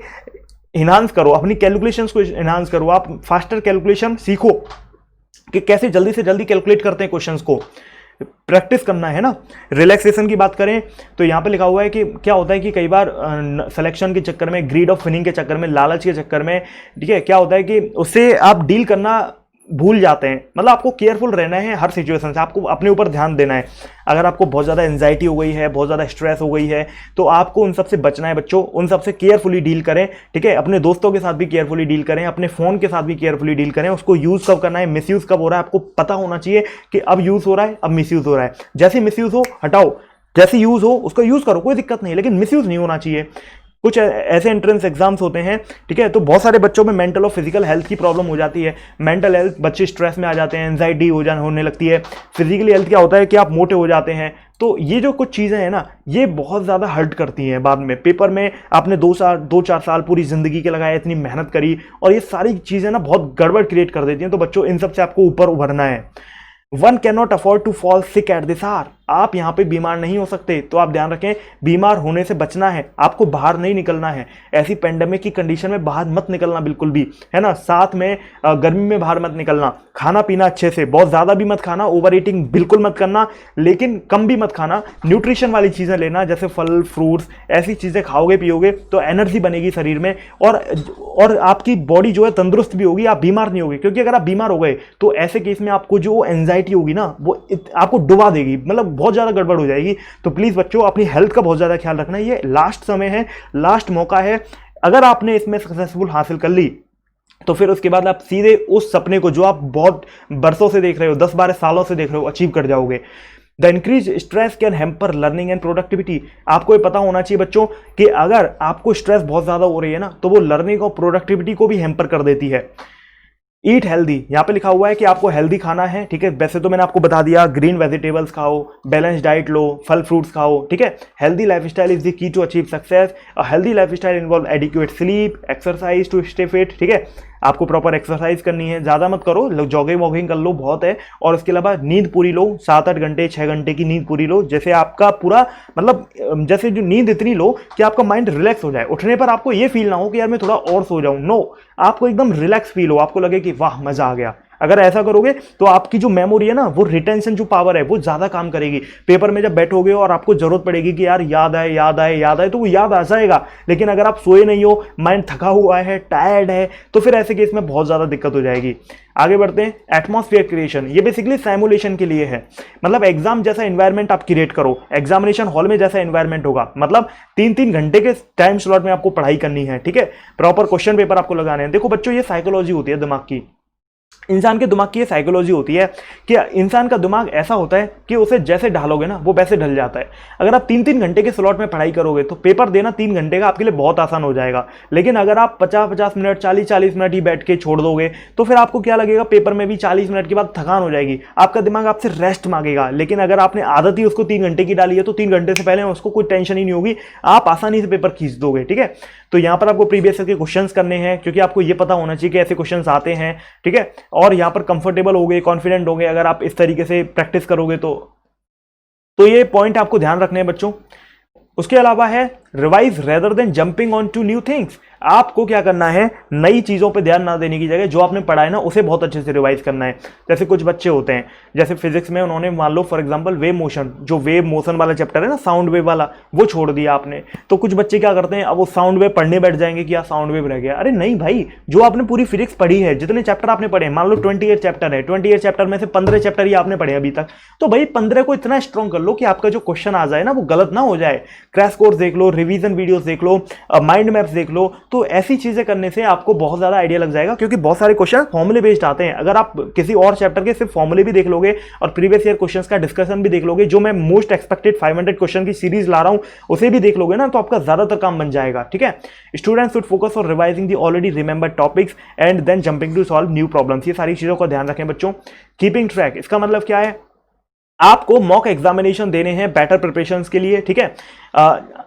[SPEAKER 1] इन्हांस करो, अपनी कैलकुलेशंस को इन्हांस करो, आप फास्टर कैलकुलेशन सीखो कि कैसे जल्दी से जल्दी कैलकुलेट करते हैं क्वेश्चंस को, प्रैक्टिस करना है ना। रिलैक्सेशन की बात करें तो यहाँ पे लिखा हुआ है कि क्या होता है कि कई बार सिलेक्शन के चक्कर में, ग्रीड ऑफ विनिंग के चक्कर में, लालच के चक्कर में, ठीक है, क्या होता है कि उससे आप डील करना भूल जाते हैं। मतलब आपको केयरफुल रहना है हर सिचुएशन से, आपको अपने ऊपर ध्यान देना है। अगर आपको बहुत ज़्यादा एंजाइटी हो गई है, बहुत ज़्यादा स्ट्रेस हो गई है, तो आपको उन सब से बचना है बच्चों। उन सब से केयरफुली डील करें, ठीक है। अपने दोस्तों के साथ भी केयरफुली डील करें, अपने फ़ोन के साथ भी केयरफुली डील करें। उसको यूज़ कब करना है, मिसयूज़ कब हो रहा है, आपको पता होना चाहिए कि अब यूज़ हो रहा है, अब मिसयूज़ हो रहा है। जैसे मिसयूज़ हो हटाओ, जैसे यूज़ हो उसको यूज़ करो, कोई दिक्कत नहीं, लेकिन मिसयूज़ नहीं होना चाहिए। कुछ ऐसे एंट्रेंस एग्जाम्स होते हैं, ठीक है, तो बहुत सारे बच्चों में मेंटल और फिजिकल हेल्थ की प्रॉब्लम हो जाती है। मेंटल हेल्थ, बच्चे स्ट्रेस में आ जाते हैं, एंजाइटी होने लगती है। फिजिकली हेल्थ क्या होता है कि आप मोटे हो जाते हैं। तो ये जो कुछ चीज़ें हैं ना, ये बहुत ज़्यादा हर्ट करती हैं बाद में। पेपर में आपने 2-4 साल पूरी ज़िंदगी के लगाए, इतनी मेहनत करी, और ये सारी चीज़ें ना बहुत गड़बड़ क्रिएट कर देती हैं। तो बच्चों इन सब से आपको ऊपर उभरना है। One can not afford to fall sick at this hour. आप यहाँ पे बीमार नहीं हो सकते, तो आप ध्यान रखें, बीमार होने से बचना है, आपको बाहर नहीं निकलना है। ऐसी पेंडेमिक की कंडीशन में बाहर मत निकलना बिल्कुल भी, है ना। साथ में गर्मी में बाहर मत निकलना। खाना पीना अच्छे से, बहुत ज़्यादा भी मत खाना, ओवर ईटिंग बिल्कुल मत करना, लेकिन कम भी मत खाना। न्यूट्रिशन वाली चीज़ें लेना, जैसे फल फ्रूट्स, ऐसी चीज़ें खाओगे पियोगे तो एनर्जी बनेगी शरीर में, और आपकी बॉडी जो है तंदुरुस्त भी होगी, आप बीमार नहीं होगे। क्योंकि अगर आप बीमार हो गए तो ऐसे केस में आपको जो एंजाइटी होगी ना, वो आपको डुबा देगी, मतलब बहुत ज़्यादा गड़बड़ हो जाएगी। तो प्लीज़ बच्चों अपनी हेल्थ का बहुत ज़्यादा ख्याल रखना। ये लास्ट समय है, लास्ट मौका है। अगर आपने इसमें सक्सेसफुल हासिल कर ली तो फिर उसके बाद आप सीधे उस सपने को जो आप बहुत बरसों से देख रहे हो, 10-12 सालों से देख रहे हो, अचीव कर जाओगे। The increase stress can hamper learning and productivity. आपको ये पता होना चाहिए बच्चों कि अगर आपको स्ट्रेस बहुत ज़्यादा हो रही है ना, तो वो लर्निंग और प्रोडक्टिविटी को भी हैम्पर कर देती है। ईट हेल्दी, यहाँ पे लिखा हुआ है कि आपको हेल्दी खाना है, ठीक है। वैसे तो मैंने आपको बता दिया, ग्रीन वेजिटेबल्स खाओ, बैलेंस डाइट लो, फल फ्रूट्स खाओ, ठीक है। Healthy lifestyle is the key to achieve success. A healthy lifestyle involve adequate sleep, exercise to stay fit, ठीक है। आपको प्रॉपर एक्सरसाइज करनी है, ज़्यादा मत करो, जॉगिंग वॉगिंग कर लो, बहुत है। और उसके अलावा नींद पूरी लो, 7-8 घंटे 6 घंटे की नींद पूरी लो, जैसे आपका पूरा मतलब जैसे जो नींद इतनी लो कि आपका माइंड रिलैक्स हो जाए। उठने पर आपको ये फील ना हो कि यार मैं थोड़ा और सो जाऊं, नो, आपको एकदम रिलैक्स फील हो, आपको लगे कि वाह मजा आ गया। अगर ऐसा करोगे तो आपकी जो मेमोरी है ना, वो रिटेंशन जो पावर है वो ज़्यादा काम करेगी। पेपर में जब बैठोगे और आपको जरूरत पड़ेगी कि यार याद आए याद आए याद आए, तो वो याद आ जाएगा। लेकिन अगर आप सोए नहीं हो, माइंड थका हुआ है, टायर्ड है, तो फिर ऐसे केस में बहुत ज़्यादा दिक्कत हो जाएगी। आगे बढ़ते हैं। एटमॉस्फेयर क्रिएशन, ये बेसिकली सिमुलेशन के लिए है। मतलब एग्जाम जैसा एनवायरनमेंट आप क्रिएट करो, एग्जामिनेशन हॉल में जैसा एनवायरनमेंट होगा। मतलब 3-3 घंटे के टाइम स्लॉट में आपको पढ़ाई करनी है, ठीक है। प्रॉपर क्वेश्चन पेपर आपको लगाने हैं। देखो बच्चों, ये साइकोलॉजी होती है दिमाग की, इंसान के दिमाग की ये साइकोलॉजी होती है कि इंसान का दिमाग ऐसा होता है कि उसे जैसे ढालोगे ना वो वैसे ढल जाता है। अगर आप 3-3 घंटे के स्लॉट में पढ़ाई करोगे तो पेपर देना 3 घंटे का आपके लिए बहुत आसान हो जाएगा। लेकिन अगर आप 50-50 मिनट 40-40 मिनट ही बैठ के छोड़ दोगे तो फिर आपको क्या लगेगा, पेपर में भी 40 मिनट के बाद थकान हो जाएगी, आपका दिमाग आपसे रेस्ट मांगेगा। लेकिन अगर आपने आदत ही उसको 3 घंटे की डाली है तो 3 घंटे से पहले उसको कोई टेंशन ही नहीं होगी, आप आसानी से पेपर खींच दोगे, ठीक है। तो यहाँ पर आपको प्रीवियस ईयर के क्वेश्चंस करने हैं, क्योंकि आपको ये पता होना चाहिए कि ऐसे क्वेश्चंस आते हैं, ठीक है। और यहाँ पर कंफर्टेबल हो गए, कॉन्फिडेंट हो गए अगर आप इस तरीके से प्रैक्टिस करोगे तो ये पॉइंट आपको ध्यान रखने हैं बच्चों। उसके अलावा है revise rather than jumping on to new things. आपको क्या करना है, नई चीज़ों पे ध्यान ना देने की जगह जो आपने पढ़ा है ना उसे बहुत अच्छे से रिवाइज करना है। जैसे कुछ बच्चे होते हैं, जैसे फिजिक्स में उन्होंने मान लो फॉर एग्जांपल वेव मोशन, जो वेव मोशन वाला चैप्टर है ना, साउंड वेव वाला, वो छोड़ दिया आपने। तो कुछ बच्चे क्या करते हैं, अब वो साउंड वेव पढ़ने बैठ जाएंगे कि यार साउंड वेव रह गया। अरे नहीं भाई, जो आपने पूरी फिजिक्स पढ़ी है, जितने चैप्टर आपने पढ़े, मान लो 28 चैप्टर है, 28 चैप्टर में से 15 चैप्टर ही आपने पढ़े अभी तक, तो भाई 15 को इतना स्ट्रॉन्ग कर लो कि आपका जो क्वेश्चन आ जाए ना वो गलत ना हो जाए। क्रैश कोर्स देख लो, रिवीजन वीडियोस देख लो, माइंड मैप्स देख लो। तो ऐसी चीजें करने से आपको बहुत ज्यादा आइडिया लग जाएगा, क्योंकि बहुत सारे क्वेश्चन फॉर्मूले बेस्ड आते हैं। अगर आप किसी और चैप्टर के सिर्फ फॉर्मूले भी देख लोगे और प्रीवियस ईयर क्वेश्चंस का डिस्कशन भी देख लोगे, जो मैं मोस्ट एक्सपेक्टेड 500 क्वेश्चन की सीरीज ला रहा हूं उसे भी देख लोगे ना, तो आपका ज्यादातर काम बन जाएगा। ठीक है, students should focus on revising the already remembered topics and then jumping to solve new problems. ये सारी चीजों का ध्यान रखें बच्चों। कीपिंग ट्रैक, इसका मतलब क्या है, आपको मॉक एग्जामिनेशन देने हैं बेटर प्रिपरेशंस के लिए। ठीक है,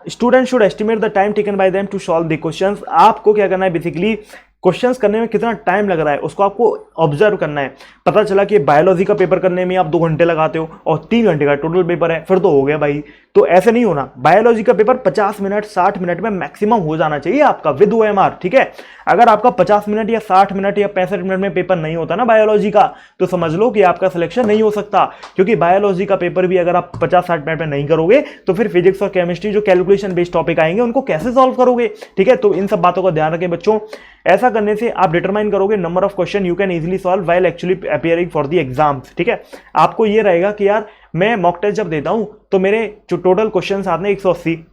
[SPEAKER 1] student should estimate the time taken by them to solve the questions. आपको क्या करना है, बेसिकली क्वेश्चंस करने में कितना टाइम लग रहा है उसको आपको ऑब्जर्व करना है। पता चला कि बायोलॉजी का पेपर करने में आप 2 घंटे लगाते हो और 3 घंटे का टोटल पेपर है, फिर तो हो गया भाई। तो ऐसे नहीं होना, बायोलॉजी का पेपर 50 मिनट 60 मिनट में मैक्सिमम हो जाना चाहिए आपका विद OMR। ठीक है, अगर आपका 50 मिनट या 60 मिनट या 65 मिनट में पेपर नहीं होता ना बायोलॉजी का, तो समझ लो कि आपका सिलेक्शन नहीं हो सकता। क्योंकि बायोलॉजी का पेपर भी अगर आप 50-60 मिनट में नहीं करोगे तो फिर फिजिक्स और केमिस्ट्री जो कैलकुलेशन बेस्ड टॉपिक आएंगे उनको कैसे सॉल्व करोगे। ठीक है, तो इन सब बातों का ध्यान रखें बच्चों। ऐसा करने से आप डिटरमाइन करोगे number of question you can easily solve while actually appearing for the exams. ठीक है, आपको ये रहेगा कि यार मैं मॉक टेस्ट जब देता हूं तो मेरे जो टोटल क्वेश्चन आते हैं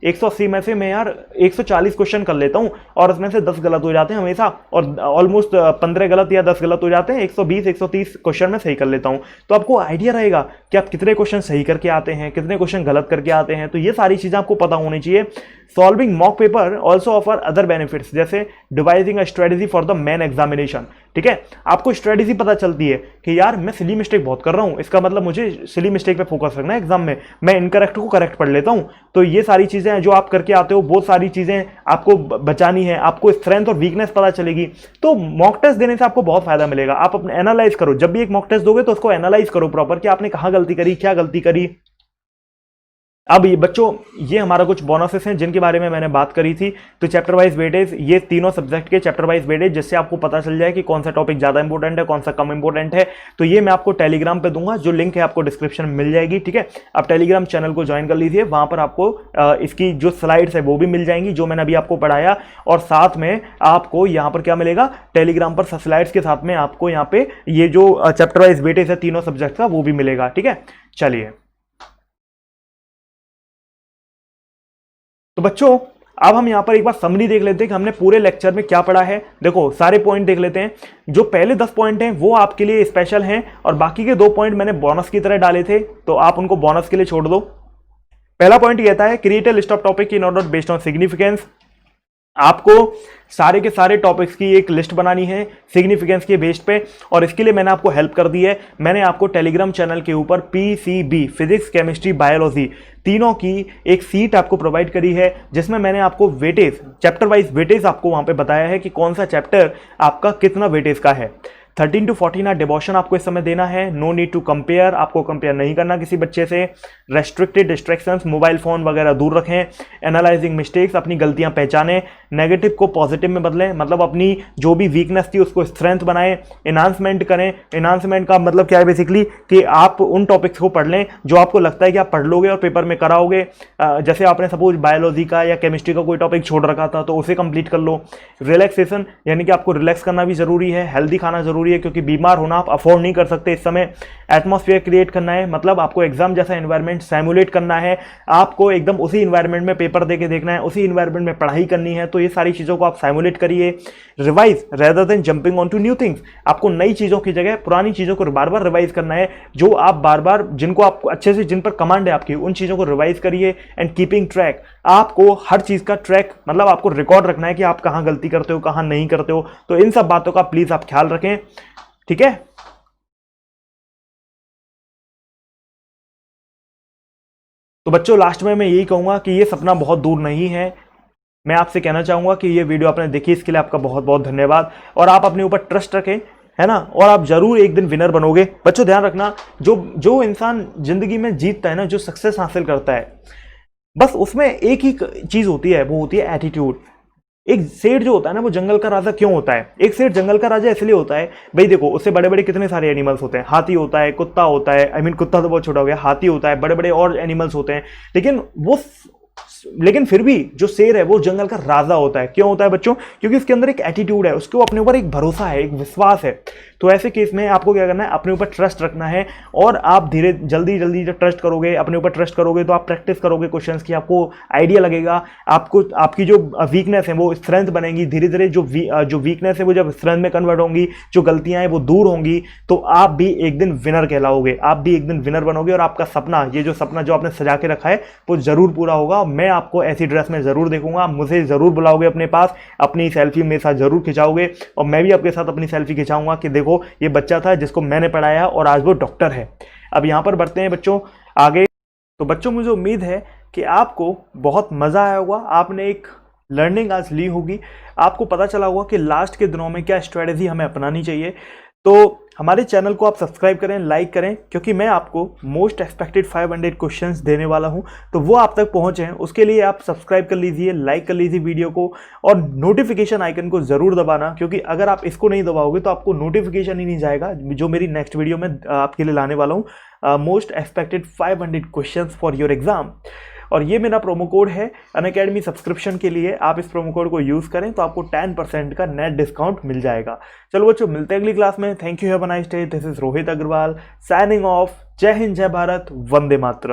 [SPEAKER 1] 180 में से मैं यार 140 क्वेश्चन कर लेता हूं और उसमें से 10 गलत हो जाते हैं हमेशा, और ऑलमोस्ट 15 गलत या 10 गलत हो जाते हैं। 120-130 क्वेश्चन में सही कर लेता हूं। तो आपको आइडिया रहेगा कि आप कितने क्वेश्चन सही करके आते हैं, कितने क्वेश्चन गलत करके आते हैं। तो ये सारी चीजें आपको पता होनी चाहिए। Solving mock paper also offer other benefits, जैसे devising a strategy for the main examination. ठीक है, आपको स्ट्रेटेजी पता चलती है कि यार मैं सिली मिस्टेक बहुत कर रहा हूं, इसका मतलब मुझे सिली मिस्टेक पे फोकस रखना है एग्जाम में, मैं इनकरेक्ट को करेक्ट पढ़ लेता हूं। तो ये सारी चीजें हैं जो आप करके आते हो, बहुत सारी चीजें आपको बचानी है, आपको स्ट्रेंथ और वीकनेस पता चलेगी। तो मॉक टेस्ट देने से आपको बहुत फायदा मिलेगा। आप अपने एनालाइज करो, जब भी एक मॉक टेस्ट दोगे तो उसको एनालाइज करो प्रॉपर कि आपने कहां गलती करी, क्या गलती करी। अब ये बच्चों, ये हमारा कुछ बोनसेस हैं जिनके बारे में मैंने बात करी थी। तो चैप्टर वाइज वेटेज, ये तीनों सब्जेक्ट के चैप्टर वाइज वेटेज, जिससे आपको पता चल जाए कि कौन सा टॉपिक ज्यादा इंपॉर्टेंट है, कौन सा कम इंपॉर्टेंट है। तो ये मैं आपको टेलीग्राम पे दूंगा, जो लिंक है आपको डिस्क्रिप्शन में मिल जाएगी। ठीक है, आप टेलीग्राम चैनल को ज्वाइन कर लीजिए, वहां पर आपको इसकी जो स्लाइड्स है वो भी मिल जाएंगी जो मैंने अभी आपको पढ़ाया, और साथ में आपको यहाँ पर क्या मिलेगा, टेलीग्राम पर स्लाइड्स के साथ में आपको यहाँ पे ये जो चैप्टर वाइज वेटेज है तीनों सब्जेक्ट का वो भी मिलेगा। ठीक है, चलिए तो बच्चों अब हम यहां पर एक बार समरी देख लेते हैं कि हमने पूरे लेक्चर में क्या पढ़ा है। देखो सारे पॉइंट देख लेते हैं। जो पहले 10 पॉइंट हैं वो आपके लिए स्पेशल हैं, और बाकी के 2 पॉइंट मैंने बोनस की तरह डाले थे, तो आप उनको बोनस के लिए छोड़ दो। पहला पॉइंट कहता है create a list of topic in order based on significance. आपको सारे के सारे टॉपिक्स की एक लिस्ट बनानी है सिग्निफिकेंस के बेस्ड पे, और इसके लिए मैंने आपको हेल्प कर दी है। मैंने आपको टेलीग्राम चैनल के ऊपर PCB फिजिक्स केमिस्ट्री बायोलॉजी तीनों की एक सीट आपको प्रोवाइड करी है, जिसमें मैंने आपको वेटेज, चैप्टर वाइज वेटेज आपको वहां पे बताया है कि कौन सा चैप्टर आपका कितना वेटेज का है। 13 to 14 आवर डिवोशन आपको इस समय देना है। नो नीड टू कंपेयर, आपको कंपेयर नहीं करना किसी बच्चे से। रेस्ट्रिक्टेड डिस्ट्रैक्शंस, मोबाइल फोन वगैरह दूर रखें। एनालाइजिंग मिस्टेक्स, अपनी गलतियां पहचानें। नेगेटिव को पॉजिटिव में बदलें, मतलब अपनी जो भी वीकनेस थी उसको स्ट्रेंथ बनाएं। एनहांसमेंट करें। एनहांसमेंट का मतलब क्या है, बेसिकली कि आप उन टॉपिक्स को पढ़ लें जो आपको लगता है कि आप पढ़ लोगे और पेपर में कराओगे। जैसे आपने सपोज बायोलॉजी का या केमिस्ट्री का कोई टॉपिक छोड़ रखा था तो उसे कंप्लीट कर लो। रिलैक्सेशन, यानी कि आपको रिलैक्स करना भी जरूरी है। हेल्दी खाना जरूरी है, क्योंकि बीमार होना आप अफोर्ड नहीं कर सकते इस समय। एटमॉस्फेयर क्रिएट करना है, मतलब आपको एग्जाम जैसा एनवायरनमेंट सिमुलेट करना है। आपको एकदम उसी एनवायरनमेंट में पेपर देके देखना है, उसी एनवायरनमेंट में पढ़ाई करनी है। तो ये सारी चीजों को आप सिमुलेट करिए। Revise rather than jumping on to new things, आपको नई चीजों की जगह पुरानी चीजों को बार बार रिवाइज करना है। जो आप बार बार, जिनको आपको अच्छे से, जिन पर कमांड है आपकी, उन चीजों को रिवाइज करिए। एंड कीपिंग ट्रैक, आपको हर चीज का ट्रैक, मतलब आपको रिकॉर्ड रखना है कि आप कहां गलती करते हो, कहां नहीं करते हो। तो इन सब बातों का प्लीज आप ख्याल रखें, ठीक है। तो बच्चों लास्ट में मैं यही कहूंगा कि ये सपना बहुत दूर नहीं है। मैं आपसे कहना चाहूंगा कि ये वीडियो आपने देखी, इसके लिए आपका बहुत बहुत धन्यवाद। और आप अपने ऊपर ट्रस्ट रखें, है ना, और आप जरूर एक दिन विनर बनोगे। बच्चों ध्यान रखना, जो इंसान जिंदगी में जीतता है ना, जो सक्सेस हासिल करता है, बस उसमें एक ही चीज होती है, वो होती है एटीट्यूड। एक शेर जो होता है ना, वो जंगल का राजा क्यों होता है? एक शेर जंगल का राजा इसलिए होता है भाई, देखो उससे बड़े बड़े कितने सारे एनिमल्स होते हैं। हाथी होता है, कुत्ता होता है, कुत्ता तो बहुत छोटा हो गया, हाथी होता है, बड़े बड़े और एनिमल्स होते हैं, लेकिन वो लेकिन फिर भी जो शेर है वो जंगल का राजा होता है। क्यों होता है बच्चों? क्योंकि उसके अंदर एक एटीट्यूड है, उसको अपने ऊपर एक भरोसा है, एक विश्वास है। तो ऐसे केस में आपको क्या करना है, अपने ऊपर ट्रस्ट रखना है। और आप धीरे जल्दी जल्दी जब ट्रस्ट करोगे, अपने ऊपर ट्रस्ट करोगे, तो आप प्रैक्टिस करोगे क्वेश्चंस की, आपको आइडिया लगेगा, आपको आपकी जो वीकनेस है वो स्ट्रेंथ बनेगी। धीरे धीरे जो वीकनेस है वो जब स्ट्रेंथ में कन्वर्ट होंगी, जो गलतियां हैं वो दूर होंगी, तो आप भी एक दिन विनर कहलाओगे, आप भी एक दिन विनर बनोगे। और आपका सपना, ये जो सपना जो आपने सजा के रखा है वो जरूर पूरा होगा। मैं आपको ऐसी ड्रेस में जरूर देखूंगा, मुझे जरूर बुलाओगे अपने पास, अपनी सेल्फी मेरे साथ जरूर खिंचाओगे, और मैं भी आपके साथ अपनी सेल्फी खिंचाऊंगा कि देखो ये बच्चा था जिसको मैंने पढ़ाया और आज वो डॉक्टर है। अब यहां पर बढ़ते हैं बच्चों आगे। तो बच्चों मुझे उम्मीद है कि आपको बहुत मजा आया होगा, आपने एक लर्निंग आज ली होगी, आपको पता चला होगा कि लास्ट के दिनों में क्या स्ट्रेटेजी हमें अपनानी चाहिए। तो हमारे चैनल को आप सब्सक्राइब करें, लाइक करें, क्योंकि मैं आपको मोस्ट एक्सपेक्टेड 500 क्वेश्चंस देने वाला हूं। तो वो आप तक पहुंचे हैं, उसके लिए आप सब्सक्राइब कर लीजिए, लाइक कर लीजिए वीडियो को, और नोटिफिकेशन आइकन को ज़रूर दबाना, क्योंकि अगर आप इसको नहीं दबाओगे तो आपको नोटिफिकेशन ही नहीं जाएगा जो मेरी नेक्स्ट वीडियो में आपके लिए लाने वाला हूँ, most expected 500 questions for your exam. और ये मेरा प्रोमो कोड है अनअकैडमी सब्सक्रिप्शन के लिए, आप इस प्रोमो कोड को यूज़ करें तो आपको 10% का नेट डिस्काउंट मिल जाएगा। चलो बच्चों, मिलते हैं अगली क्लास में। Thank you, have a nice day. This is Rohit Agrawal signing off. जय हिंद, जय भारत, वंदे मातरम।